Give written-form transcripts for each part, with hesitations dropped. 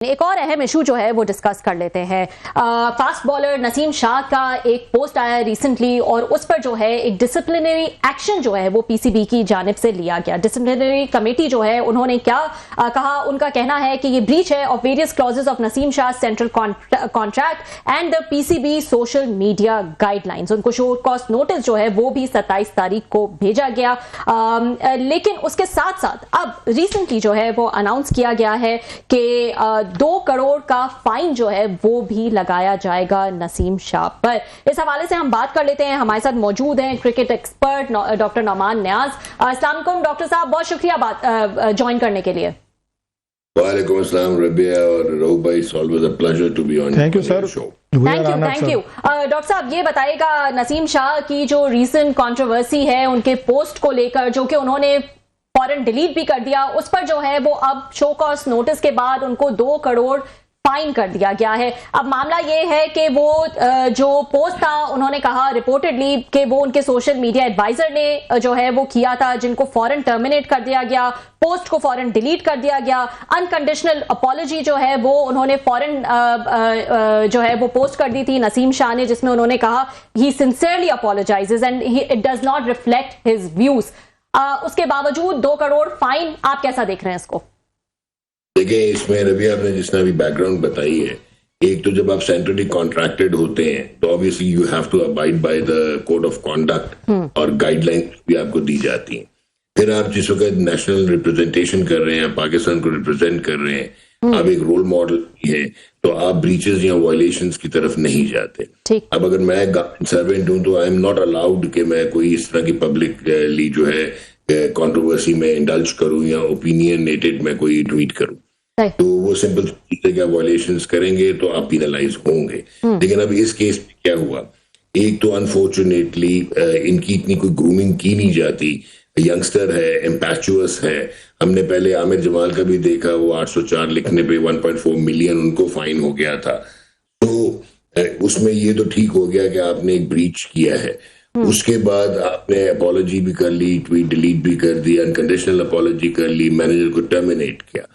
एक और अहम इशू जो है वो डिस्कस कर लेते हैं। फास्ट बॉलर नसीम शाह का एक पोस्ट आया रिसेंटली और उस पर जो है एक डिसिप्लिनरी एक्शन जो है वो पीसीबी की जानिब से लिया गया। डिसिप्लिनरी कमेटी जो है उन्होंने क्या कहा, उनका कहना है कि ये ब्रीच है of various clauses of Naseem Shah central contract and the PCB social media guidelines. उनको शो कॉज नोटिस जो है वो भी 27 तारीख को भेजा गया। लेकिन उसके साथ साथ अब रिसेंटली जो है वो अनाउंस किया गया है कि 2 करोड़ का फाइन जो है वो भी लगाया जाएगा नसीम शाह पर। इस हवाले से हम बात कर लेते हैं। हमारे साथ मौजूद हैं क्रिकेट एक्सपर्ट डॉक्टर नौमान न्याज। अस्सलाम वालेकुम डॉक्टर साहब, बहुत शुक्रिया ज्वाइन करने के लिए। वालेकुम अस्सलाम रबिया और रऊफ भाई, it's always a pleasure to be on thank you sir. Thank you. Doctor साहब ये बताइएगा, नसीम शाह की जो रीसेंट कंट्रोवर्सी है उनके पोस्ट को लेकर जो कि उन्होंने फौरन डिलीट भी कर दिया, उस पर जो है वो अब शो कॉज नोटिस के बाद उनको 2 करोड़ फाइन कर दिया गया है। अब मामला ये है कि वो जो पोस्ट था उन्होंने कहा रिपोर्टेडली कि वो उनके सोशल मीडिया एडवाइजर ने जो है वो किया था, जिनको फौरन टर्मिनेट कर दिया गया, पोस्ट को फौरन डिलीट कर दिया गया। अनकंडीशनल अपॉलॉजी जो है वो उन्होंने फौरन जो है वो पोस्ट कर दी थी नसीम शाह ने, जिसमें उन्होंने कहा he sincerely apologizes and it does not reflect his views. उसके बावजूद 2 करोड़ फाइन, आप कैसा देख रहे हैं इसको? देखिए, इसमें रवि आपने जिसने अभी बैकग्राउंड बताई है, एक तो जब आप सेंट्रली कॉन्ट्रैक्टेड होते हैं तो obviously you have to abide by the code of conduct और गाइडलाइन भी आपको दी जाती हैं। फिर आप जिस वक्त नेशनल रिप्रेजेंटेशन कर रहे हैं, पाकिस्तान को रिप्रेजेंट कर रहे हैं, आप एक रोल मॉडल है, तो आप ब्रीचेस या वायलेशंस की तरफ नहीं जाते। अब अगर मैं सर्वेंट हूं तो आई एम नॉट अलाउड कि मैं कोई इस तरह की पब्लिकली जो है कंट्रोवर्सी में इंडल्ज करूं या ओपिनियनेटेड मैं कोई ट्वीट करूं, तो वो सिंपल चीज है, वायलेशंस करेंगे तो आप पिनलाइज होंगे। लेकिन अब इस केस में क्या हुआ, एक तो अनफॉर्चुनेटली इनकी इतनी कोई ग्रूमिंग की नहीं जाती। यंगस्टर है, एम्पैचुअस है। हमने पहले आमिर जमाल का भी देखा, वो 804 लिखने पे 1.4 मिलियन उनको फाइन हो गया था। तो उसमें ये तो ठीक हो गया कि आपने एक ब्रीच किया है, उसके बाद आपने अपॉलॉजी भी कर ली, ट्वीट डिलीट भी कर दी, अनकंडीशनल अपॉलॉजी कर ली, मैनेजर को टर्मिनेट किया।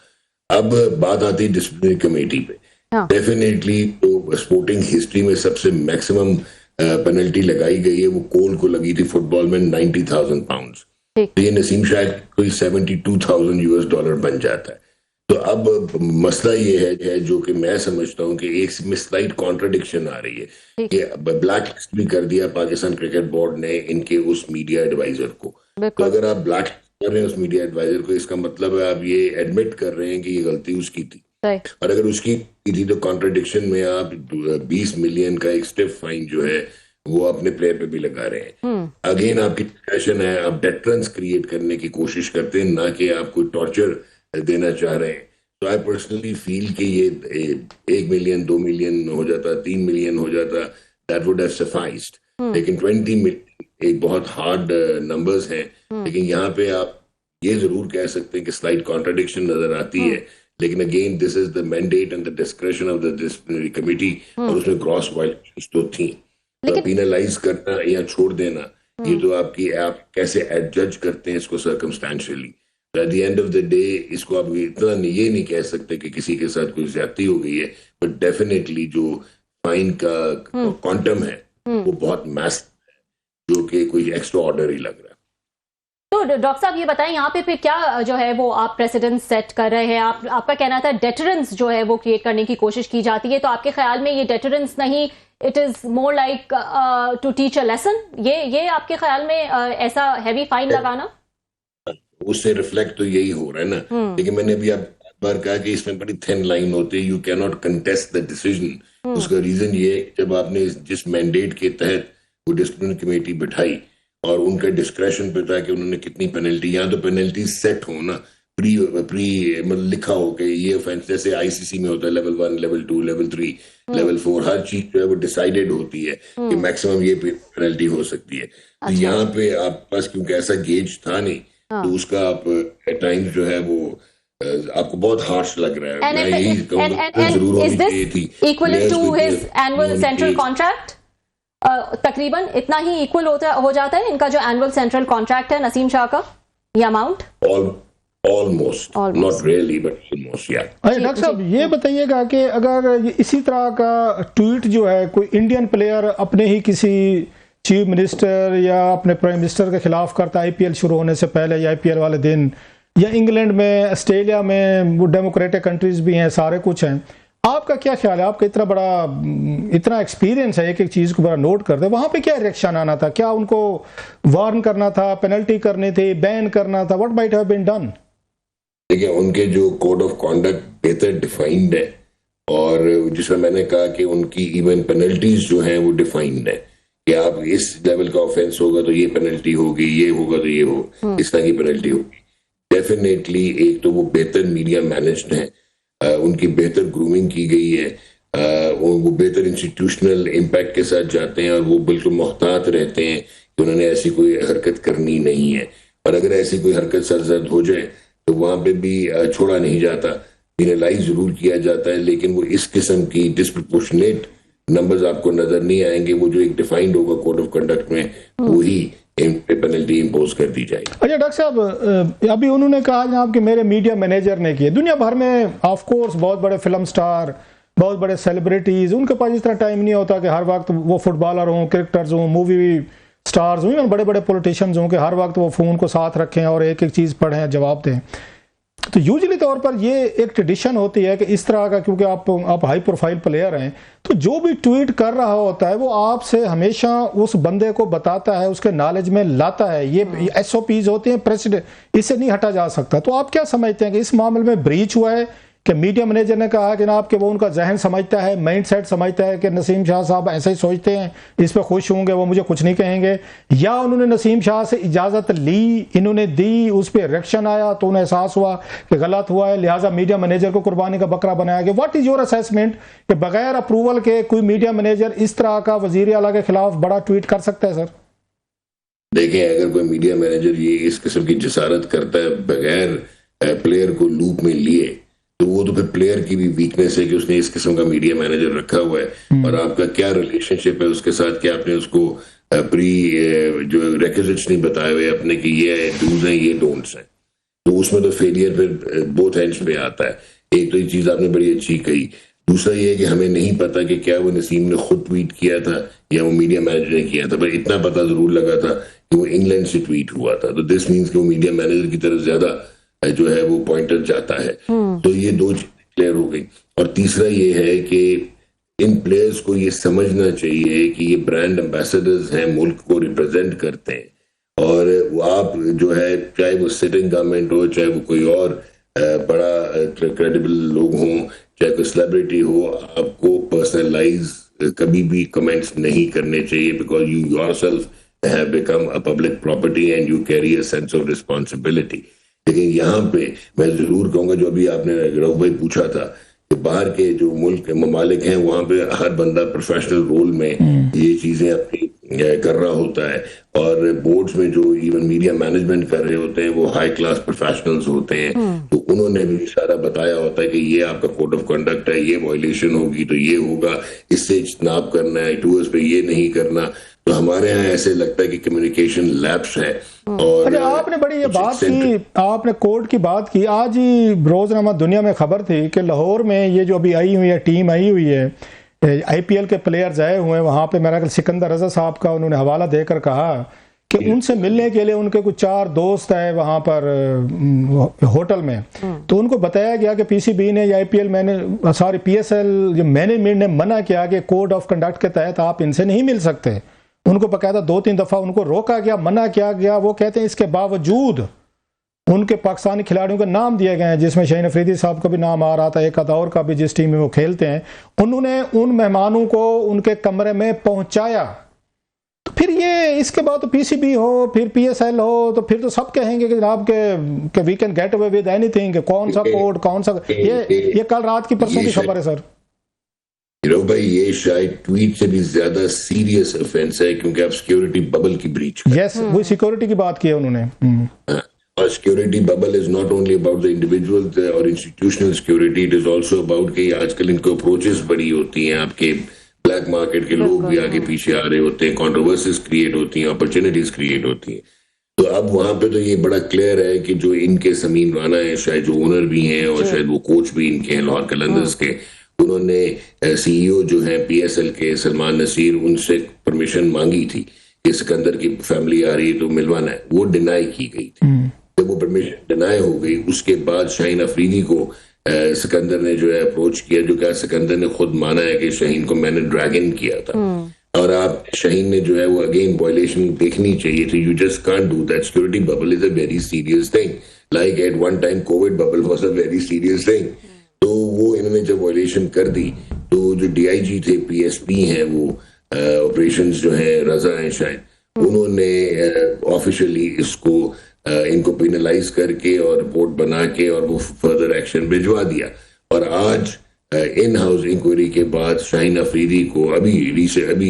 अब बात आती है डिसिप्लिनरी कमेटी पे। डेफिनेटली तो स्पोर्टिंग हिस्ट्री में सबसे मैक्सिमम पेनल्टी लगाई गई है वो कोल को लगी थी फुटबॉल में, 90,000 पाउंड। तो ये नसीम शाह कोई $72,000 बन जाता है। तो अब मसला ये है जो कि मैं समझता हूं कि एक मिसलाइट कॉन्ट्रडिक्शन आ रही है कि ब्लैक लिस्ट भी कर दिया पाकिस्तान क्रिकेट बोर्ड ने इनके उस मीडिया एडवाइजर को। तो अगर आप ब्लैक कर रहे हैं उस मीडिया एडवाइजर को, इसका मतलब है आप ये एडमिट कर रहे हैं कि ये गलती उसकी थी। और अगर उसकी थी तो कॉन्ट्रडिक्शन में आप 20 मिलियन का एक स्टिफ फाइन जो है वो अपने प्लेयर पे भी लगा रहे हैं। अगेन आपकी पैशन है, आप डेटरेंस क्रिएट करने की कोशिश करते हैं, ना कि आप कोई टॉर्चर देना चाह रहे हैं। तो आई पर्सनली फील कि ये 1 मिलियन 2 मिलियन हो जाता, 3 मिलियन हो जाता, दैट वुड हैव सफाइस्ड। लेकिन 20 मिलियन एक बहुत हार्ड नंबर्स हैं। लेकिन यहाँ पे आप ये जरूर कह सकते हैं कि स्लाइट कॉन्ट्रडिक्शन नजर आती है। लेकिन again this is the mandate and the discretion of the disciplinary committee, और उसमें ग्रॉस वायलेशंस तो थी। तो पिनलाइज करना या छोड़ देना, ये तो आप कैसे एडजज करते हैं इसको circumstantially. At the end of the day इसको आप इतना ये नहीं कह सकते कि किसी के साथ कोई ज्यादती हो गई है, बट डेफिनेटली जो फाइन का क्वांटम है वो बहुत मैसिव है, जो कि कोई एक्स्ट्रा ऑर्डनरी लग रहा है। तो डॉक्टर साहब ये बताएं, यहाँ पे क्या जो है वो आप प्रेसिडेंट सेट कर रहे हैं? आपका कहना था डेटरेंस जो है वो क्रिएट करने की कोशिश की जाती है, तो आपके ख्याल में ये डेटरेंस नहीं, it is more like to teach a lesson? ये आपके ख्याल में ऐसा हैवी फाइन लगाना उससे रिफ्लेक्ट तो यही हो रहा है ना। लेकिन मैंने भी आप बार कहा कि इसमें बड़ी थिन लाइन होती है, you can not contest the decision. उसका रीजन ये जब आपने जिस मैंडेट के तहत वो डिसिप्लिनरी कमेटी बिठाई और उनका डिस्क्रेशन पे था कि उन्होंने कितनी पेनल्टी, यहाँ तो पेनल्टी सेट हो ना, प्री मतलब लिखा हो कि ये ऑफेंस, जैसे आईसीसी में होता है लेवल 1, लेवल 2, लेवल 3, लेवल 4, हर चीज जो है वो डिसाइडेड होती है कि मैक्सिमम ये पेनल्टी हो सकती है। तो यहाँ पे आप पास क्योंकि ऐसा गेज था नहीं, तो उसका आप एट टाइम्स जो है वो आपको बहुत हार्श लग रहा है। मैं यही कहूँगा जरूर होनी चाहिए थी। Equal to his annual central contract, तकरीबन इतना ही इक्वल हो जाता है इनका जो एनुअल सेंट्रल कॉन्ट्रैक्ट है नसीम शाह का, ये amount almost, not really but almost, या। अरे डॉक्टर साहब ये बताइएगा कि अगर इसी तरह का ट्वीट जो है कोई इंडियन प्लेयर अपने ही किसी चीफ मिनिस्टर या अपने प्राइम मिनिस्टर के खिलाफ करता है आईपीएल शुरू होने से पहले या आईपीएल वाले दिन, या इंग्लैंड में, ऑस्ट्रेलिया में, वो डेमोक्रेटिक कंट्रीज भी हैं, सारे कुछ हैं, आपका क्या ख्याल है? आपका इतना एक्सपीरियंस है, एक एक चीज को बड़ा नोट करते, वहां पे क्या रिएक्शन आना था? क्या उनको वार्न करना था, पेनल्टी करनी थी, बैन करना था? What might have been done? देखिए, उनके जो कोड ऑफ कॉन्डक्ट बेहतर डिफाइंड है, और जिसमें मैंने कहा कि उनकी इवन पेनल्टीज जो हैं वो डिफाइंड है कि आप इस लेवल का ऑफेंस होगा तो ये पेनल्टी होगी, ये होगा तो ये हो, इस तरह की पेनल्टी होगी। डेफिनेटली एक तो वो बेहतर मीडिया मैनेज्ड है, उनकी बेहतर ग्रूमिंग की गई है, वो बेहतर इंस्टीट्यूशनल इम्पैक्ट के साथ जाते हैं, और वो बिल्कुल मोहतात रहते हैं कि उन्होंने ऐसी कोई हरकत करनी नहीं है, और अगर ऐसी कोई हरकत सरजद हो जाए तो वहां पे भी छोड़ा नहीं जाता, पेनलाइज जरूर किया जाता है, लेकिन वो इस किस्म की डिस्प्रपोर्शनेट नंबर्स आपको नजर नहीं आएंगे। वो जो एक डिफाइंड होगा कोड ऑफ कंडक्ट में, वही पेनल्टी इंपोज कर दी जाएगी। अच्छा डॉक्टर साहब, अभी उन्होंने कहा जनाब कि मेरे मीडिया मैनेजर ने किए। दुनिया भर में ऑफ कोर्स बहुत बड़े फिल्म स्टार, बहुत बड़े सेलिब्रिटीज, उनके पास इस तरह टाइम नहीं होता कि हर वक्त वो फुटबॉलर हों, क्रिकेटर्स हों, मूवी स्टार्स हों, इवन बड़े बड़े पॉलिटिशियंस हों कि हर वक्त वो फोन को साथ रखें और एक एक चीज़ पढ़ें, जवाब दें। तो यूजुअली तौर पर ये एक ट्रेडिशन होती है कि इस तरह का, क्योंकि आप हाई प्रोफाइल प्लेयर हैं, तो जो भी ट्वीट कर रहा होता है वो आपसे हमेशा उस बंदे को बताता है, उसके नॉलेज में लाता है। ये एसओपीज होते हैं, प्रेसिडेंट, इससे नहीं हटा जा सकता। तो आप क्या समझते हैं कि इस मामले में ब्रीच हुआ है कि मीडिया मैनेजर ने कहा कि जनाब कि वो उनका जहन समझता है, माइंड सेट समझता है कि नसीम शाह साहब ऐसे ही सोचते हैं, इस पर खुश होंगे, वो मुझे कुछ नहीं कहेंगे, या उन्होंने नसीम शाह से इजाज़त ली, इन्होंने दी, उस पर रिएक्शन आया तो उन्हें एहसास हुआ कि गलत हुआ है, लिहाजा मीडिया मैनेजर को कुर्बानी का बकरा बनाया गया? व्हाट इज योर असेसमेंट कि बगैर अप्रूवल के कोई मीडिया मैनेजर इस तरह का वजीर आला के खिलाफ बड़ा ट्वीट कर सकता है? सर देखिए, अगर कोई मीडिया मैनेजर ये इस किस्म की जसारत करता है बगैर प्लेयर को लूप में लिए, तो वो तो फिर प्लेयर की भी वीकनेस है कि उसने इस किस्म का मीडिया मैनेजर रखा हुआ है, और आपका क्या रिलेशनशिप है उसके साथ, कि आपने उसको प्री जो रिक्विजिट्स नहीं बताए हुए अपने कि ये डूज हैं, ये डोंट्स हैं, तो उसमें तो फेलियर फिर बोथ एंड्स पे आता है। एक तो ये चीज आपने बड़ी अच्छी कही, दूसरा ये है कि हमें नहीं पता कि क्या वो नसीम ने खुद ट्वीट किया था या वो मीडिया मैनेजर ने किया था, पर इतना पता जरूर लगा था कि वो इंग्लैंड से ट्वीट हुआ था, तो दिस मीन्स कि वो मीडिया मैनेजर की तरफ ज्यादा जो है वो पॉइंटर जाता है। तो ये दो चीजें क्लियर हो गई, और तीसरा ये है कि इन प्लेयर्स को ये समझना चाहिए कि ये ब्रांड एम्बेसडर्स हैं, मुल्क को रिप्रेजेंट करते हैं, और वो आप जो है, चाहे वो सिटिंग गवर्नमेंट हो, चाहे वो कोई और बड़ा क्रेडिबल लोग हों, चाहे कोई सेलिब्रिटी हो, आपको पर्सनलाइज कभी भी कमेंट्स नहीं करने चाहिए, because you yourself have become a public property and you carry a sense of responsibility. लेकिन यहाँ पे मैं जरूर कहूंगा, जो अभी आपने रऊफ भाई पूछा था कि बाहर के जो मुल्क ममालिक हैं, वहां पे हर बंदा प्रोफेशनल रोल में ये चीजें अपनी कर रहा होता है, और बोर्ड्स में जो इवन मीडिया मैनेजमेंट कर रहे होते हैं वो हाई क्लास प्रोफेशनल्स होते हैं, तो उन्होंने भी सारा बताया होता है कि ये आपका कोड ऑफ कंडक्ट है, ये वायलेशन होगी तो ये होगा, इससे इज्तनाब करना है, टूर्स पे ये नहीं करना। तो हमारे यहाँ ऐसे लगता है कि कम्युनिकेशन लैप्स है। और अच्छा, आपने बड़ी ये बात की, आपने कोर्ट की बात की, आज ही रोजनामा दुनिया में खबर थी कि लाहौर में ये जो अभी आई हुई है, टीम आई हुई है, आईपीएल के प्लेयर्स आए हुए हैं, वहां पे मेरा सिकंदर रजा साहब का उन्होंने हवाला देकर कहा कि उनसे मिलने के लिए उनके कुछ 4 दोस्त है वहां पर होटल में, तो उनको बताया गया कि पीसीबी ने या आईपीएल पीएसएल मैनेजमेंट ने मना किया कि कोड ऑफ कंडक्ट के तहत आप इनसे नहीं मिल सकते। उनको बकायदा 2-3 दफा उनको रोका गया, मना किया गया। वो कहते हैं इसके बावजूद उनके पाकिस्तानी खिलाड़ियों के नाम दिए गए हैं, जिसमें शाहीन अफरीदी साहब का भी नाम आ रहा था, एक और का भी, जिस टीम में वो खेलते हैं। उन्होंने उन मेहमानों को उनके कमरे में पहुंचाया। तो फिर ये इसके बाद तो पीसीबी हो, फिर पीएसएल हो, तो फिर तो सब कहेंगे कि जनाब के we can get away with anything, कौन सा कोड, कौन सा, ये कल रात की परसों की खबर है सर। भाई, ये शायद ट्वीट से भी ज्यादा सीरियस ऑफेंस है, क्योंकि आप सिक्योरिटी बबल की ब्रीच कर। यस, वो सिक्योरिटी की बात की है उन्होंने। और security bubble is not only about the individual और institutional security, it is also about कि आजकल इनको अप्रोचेस बड़ी होती हैं, आपके ब्लैक मार्केट के लोग भी आगे पीछे आ रहे होते हैं, कंट्रोवर्सीज क्रिएट होती हैं, अपॉर्चुनिटीज क्रिएट होती हैं। तो अब वहां पे तो ये बड़ा क्लियर है कि जो इनके समीम राना है, शायद जो ओनर भी हैं और शायद वो कोच भी इनके हैं लाहौर कलंदर्स के, उन्होंने सीईओ जो है पीएसएल के सलमान नसीर, उनसे परमिशन मांगी थी कि सिकंदर की फैमिली आ रही है तो मिलवाना है, वो डिनाई की गई थी। जब वो परमिशन डिनाई हो गई उसके बाद शाहीन अफरीदी को सिकंदर ने जो है अप्रोच किया, जो क्या सिकंदर ने खुद माना है कि शाहीन को मैंने ड्रैगन किया था। और आप शाहीन ने जो है वो अगेन वायलेशन देखनी चाहिए थी। You just can't do that. Security bubble is a very serious thing, like at one time Covid bubble was a very serious thing. तो वो इन्होंने जब वायलेशन कर दी तो जो डीआईजी थे, पीएसपी हैं, वो ऑपरेशंस जो है रजा हैं शायद, उन्होंने ऑफिशियली इसको इनको पेनलाइज करके और रिपोर्ट बना के और वो फर्दर एक्शन भिजवा दिया। और आज इन हाउस इंक्वायरी के बाद शाहीन अफरीदी को अभी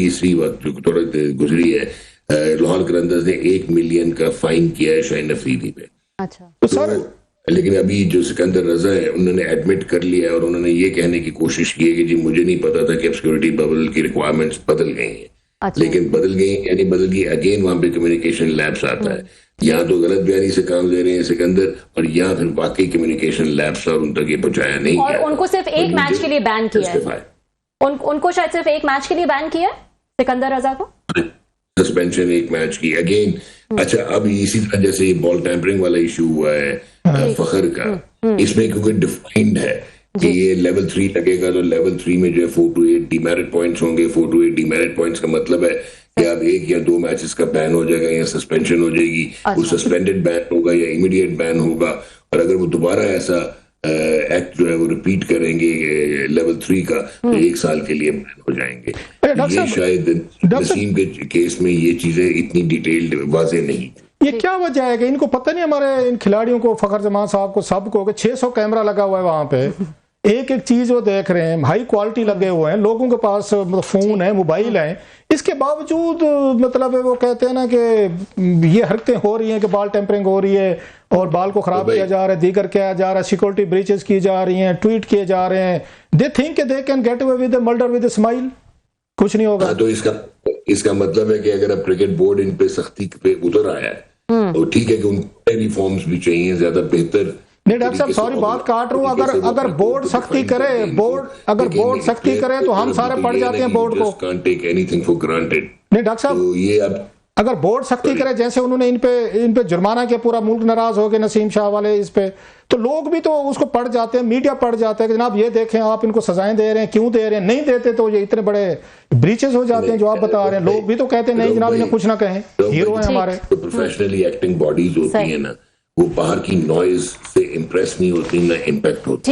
इसी वक्त जो थोड़ा गुजरी है, लाहौर कलंदर्स ने 1 मिलियन का फाइन किया है शाहीन अफरीदी पे। अच्छा। तो सर लेकिन अभी जो सिकंदर रजा है उन्होंने एडमिट कर लिया है और उन्होंने ये कहने की कोशिश की है कि जी मुझे नहीं पता था कि अब सिक्योरिटी बबल की रिक्वायरमेंट्स बदल गई हैं। अच्छा। लेकिन बदल गई यानी बदल गई, अगेन वहां पे कम्युनिकेशन लैप्स आता है। यहाँ तो गलत बयानी से काम ले रहे हैं सिकंदर, और यहाँ फिर वाकई कम्युनिकेशन लैप्स और उन तक ये पहुंचाया नहीं और गया। उनको सिर्फ एक मैच के लिए बैन किया है। उनको शायद सिर्फ एक मैच के लिए बैन किया है सिकंदर रजा को, सस्पेंशन 1 मैच की अगेन। अच्छा, अब इसी तरह जैसे बॉल टैंपरिंग वाला इशू हुआ है फखर का, इसमें क्योंकि डिफाइंड है कि ये लेवल 3 लगेगा तो लेवल 3 में जो है 4 to 8 डीमेरिट पॉइंट्स होंगे। 4 to 8 डीमेरिट पॉइंट्स का मतलब है कि अब 1 या 2 मैचेस का बैन हो जाएगा या सस्पेंशन हो जाएगी। वो सस्पेंडेड बैन होगा या इमीडिएट बैन होगा, और अगर वो दोबारा ऐसा एक्ट जो है वो रिपीट करेंगे लेवल 3 का तो 1 साल के लिए बैन हो जाएंगे। ये शायद नसीम के केस में ये चीजें इतनी डिटेल्ड वाजे नहीं। ये क्या वजह है कि इनको पता नहीं, हमारे इन खिलाड़ियों को, फखर जमान साहब को, सबको, कि 600 कैमरा लगा हुआ है वहां पे, एक एक चीज वो देख रहे हैं, हाई क्वालिटी लगे हुए हैं, लोगों के पास फोन है, मोबाइल है, इसके बावजूद मतलब वो कहते हैं ना कि ये हरकतें हो रही हैं कि बाल टेम्परिंग हो रही है और बाल को खराब किया जा रहा है, दीगर किया जा रहा है, सिक्योरिटी ब्रीचेस की जा रही हैं, ट्वीट किए जा रहे हैं। They think they can get away with murder with smile, कुछ नहीं होगा। तो इसका मतलब है कि अगर अब क्रिकेट बोर्ड इन पे सख्ती पे उतर आया है तो ठीक है कि उनको रिफॉर्म्स भी चाहिए, ज्यादा बेहतर। नहीं डॉक्टर साहब, सॉरी बात काट रहा हूँ, अगर बोर्ड सख्ती करे, अगर बोर्ड सख्ती करे तो हम सारे पढ़ जाते हैं बोर्ड को। Can't take anything for granted। नहीं डॉक्टर साहब, तो ये अब अगर बोर्ड सख्ती करे, जैसे उन्होंने इन पे जुर्माना किया, पूरा मुल्क नाराज हो गया नसीम शाह वाले इस पे, तो लोग भी तो उसको पढ़ जाते हैं, मीडिया पढ़ जाते हैं कि जनाब ये देखें आप इनको सजाएं दे रहे हैं, क्यों दे रहे हैं, नहीं देते तो ये इतने बड़े ब्रीचेस हो जाते हैं जो आप बता रहे हैं। लोग भी तो कहते हैं नहीं जनाब इन्हें कुछ ना कहें, हीरो है हमारे। तो प्रोफेशनली एक्टिंग बॉडीज होती है ना, वो बाहर की नॉइज से इम्प्रेस नहीं होती, ना इम्पैक्ट होती।